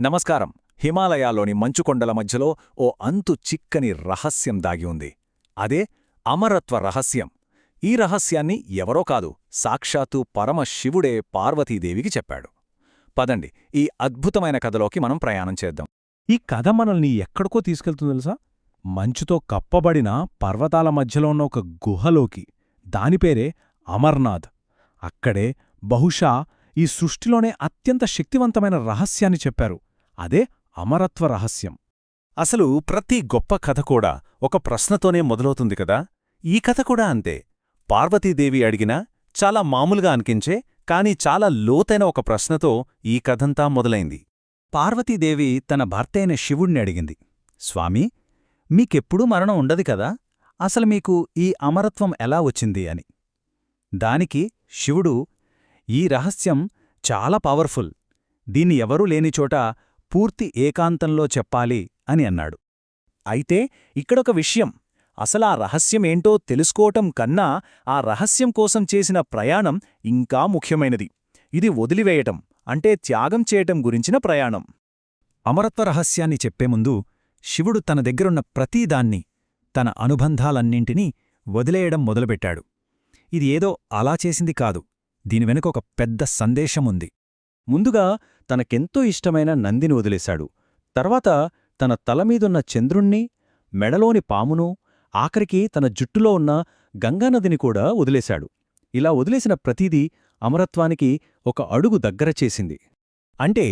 నమస్కారం. హిమాలయాలోని మంచుకొండల మధ్యలో ఓ అంతు చిక్కని రహస్యం దాగి ఉంది. అదే అమరత్వ రహస్యం. ఈ రహస్యాన్ని ఎవరో కాదు, సాక్షాత్తు పరమశివుడే పార్వతీదేవికి చెప్పాడు. పదండి, ఈ అద్భుతమైన కథలోకి మనం ప్రయాణం చేద్దాం. ఈ కథ మనల్ని ఎక్కడికో తీసుకెళ్తుంది తెలుసా? మంచుతో కప్పబడిన పర్వతాల మధ్యలో ఉన్న ఒక గుహలోకి. దానిపేరే అమర్నాథ్. అక్కడే బహుశా ఈ సృష్టిలోనే అత్యంత శక్తివంతమైన రహస్యాన్ని చెప్పారు. అదే అమరత్వ రహస్యం. అసలు ప్రతి గొప్ప కథ కూడా ఒక ప్రశ్నతోనే మొదలవుతుంది కదా. ఈ కథ కూడా అంతే. పార్వతీదేవి అడిగినా చాలా మామూలుగా అనిపించే కాని చాలా లోతైన ఒక ప్రశ్నతో ఈ కథంతా మొదలైంది. పార్వతీదేవి తన భర్తైన శివుణ్ణి అడిగింది, స్వామీ, మీకెప్పుడూ మరణం ఉండదు కదా, అసలు మీకు ఈ అమరత్వం ఎలా వచ్చింది అని. దానికి శివుడు, ఈ రహస్యం చాలా పవర్ఫుల్, దీన్ని ఎవరూ లేనిచోట పూర్తి ఏకాంతంలో చెప్పాలి అని అన్నాడు. అయితే ఇక్కడొక విషయం, అసలా రహస్యమేంటో తెలుసుకోవటం కన్నా ఆ రహస్యం కోసం చేసిన ప్రయాణం ఇంకా ముఖ్యమైనది. ఇది వదిలివేయటం అంటే త్యాగం చేయటం గురించిన ప్రయాణం. అమరత్వ రహస్యాన్ని చెప్పే ముందు శివుడు తన దగ్గరున్న ప్రతీదాన్ని, తన అనుబంధాలన్నింటినీ వదిలేయడం మొదలుపెట్టాడు. ఇది ఏదో అలా చేసింది కాదు, దీని వెనుక ఒక పెద్ద సందేశముంది. ముందుగా తనకెంతో ఇష్టమైన నందిని వదిలేశాడు. తర్వాత తన తలమీదున్న చంద్రుణ్ణి, మెడలోని పామును, ఆఖరికి తన జుట్టులో ఉన్న గంగానదిని కూడా వదిలేశాడు. ఇలా వదిలేసిన ప్రతీదీ అమరత్వానికి ఒక అడుగు దగ్గర చేసింది. అంటే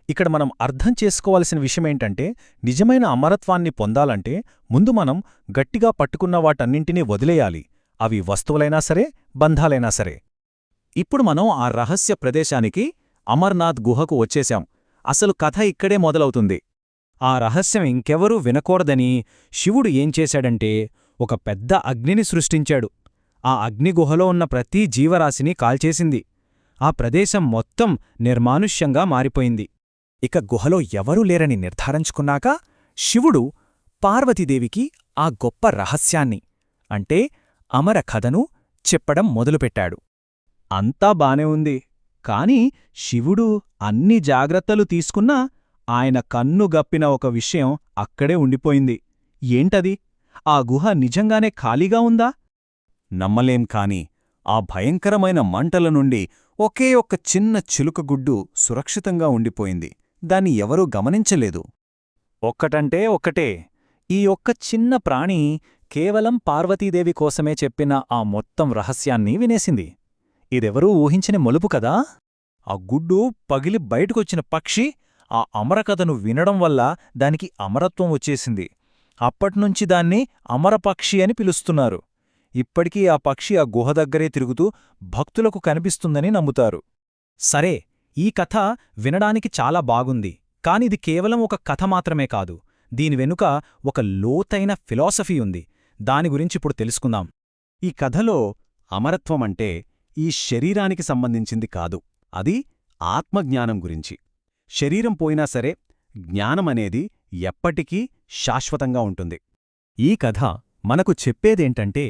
ఇక్కడ మనం అర్థం చేసుకోవలసిన విషయమేంటంటే, నిజమైన అమరత్వాన్ని పొందాలంటే ముందు మనం గట్టిగా పట్టుకున్న వాటన్నింటినీ వదిలేయాలి. అవి వస్తువులైనా సరే, బంధాలైనా సరే. ఇప్పుడు మనం ఆ రహస్య ప్రదేశానికి, అమర్నాథ్ గుహకు వచ్చేశాం. అసలు కథ ఇక్కడే మొదలవుతుంది. ఆ రహస్యం ఇంకెవరూ వినకూడదని శివుడు ఏం చేశాడంటే, ఒక పెద్ద అగ్నిని సృష్టించాడు. ఆ అగ్ని గుహలో ఉన్న ప్రతీ జీవరాశిని కాల్చేసింది. ఆ ప్రదేశం మొత్తం నిర్మానుష్యంగా మారిపోయింది. ఇక గుహలో ఎవరూ లేరని నిర్ధారించుకున్నాక శివుడు పార్వతీదేవికి ఆ గొప్ప రహస్యాన్ని, అంటే అమర కథను చెప్పడం మొదలుపెట్టాడు. అంతా బానే ఉంది. కాని శివుడు అన్ని జాగ్రత్తలు తీసుకున్నా ఆయన కన్ను గప్పిన ఒక విషయం అక్కడే ఉండిపోయింది. ఏంటది? ఆ గుహ నిజంగానే ఖాళీగా ఉందా? నమ్మలేం కాని ఆ భయంకరమైన మంటల నుండి ఒకే ఒక్క చిన్న చిలుకగుడ్డు సురక్షితంగా ఉండిపోయింది. దాన్ని ఎవరూ గమనించలేదు. ఒక్కటంటే ఒక్కటే, ఈ ఒక్క చిన్న ప్రాణి కేవలం పార్వతీదేవి కోసమే చెప్పిన ఆ మొత్తం రహస్యాన్ని వినేసింది. ఇదెవరూ ఊహించని మలుపు కదా. ఆ గుడ్డు పగిలి బయటకొచ్చిన పక్షి ఆ అమరకథను వినడం వల్ల దానికి అమరత్వం వచ్చేసింది. అప్పట్నుంచి దాన్ని అమరపక్షి అని పిలుస్తున్నారు. ఇప్పటికీ ఆ పక్షి ఆ గుహ దగ్గరే తిరుగుతూ భక్తులకు కనిపిస్తుందని నమ్ముతారు. సరే, ఈ కథ వినడానికి చాలా బాగుంది. కానిది కేవలం ఒక కథ మాత్రమే కాదు, దీని వెనుక ఒక లోతైన ఫిలాసఫీ ఉంది. దాని గురించిప్పుడు తెలుసుకుందాం. ఈ కథలో అమరత్వమంటే ఈ శరీరానికి సంబంధించింది కాదు, అది ఆత్మజ్ఞానం గురించి. శరీరం పోయినా సరే జ్ఞానమనేది ఎప్పటికీ శాశ్వతంగా ఉంటుంది. ఈ కథ మనకు చెప్పేదేంటంటే,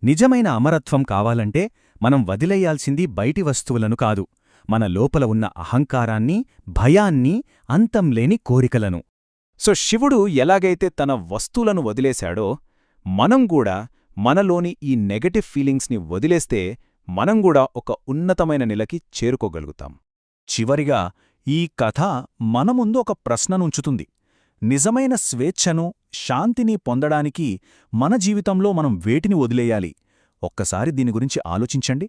నిజమైన అమరత్వం కావాలంటే మనం వదిలేయాల్సింది బయటి వస్తువులను కాదు, మన లోపల ఉన్న అహంకారాన్ని, భయాన్ని, అంతంలేని కోరికలను. సో శివుడు ఎలాగైతే తన వస్తువులను వదిలేశాడో, మనం కూడా మనలోని ఈ నెగటివ్ ఫీలింగ్స్ని వదిలేస్తే మనం కూడా ఒక ఉన్నతమైన నిలకి చేరుకోగలుగుతాం. చివరిగా ఈ కథ మన ముందు ఒక ప్రశ్ననుంచుతుంది. నిజమైన స్వేచ్ఛను, శాంతిని పొందడానికి మన జీవితంలో మనం వేటిని వదిలేయాలి? ఒక్కసారి దీని గురించి ఆలోచించండి.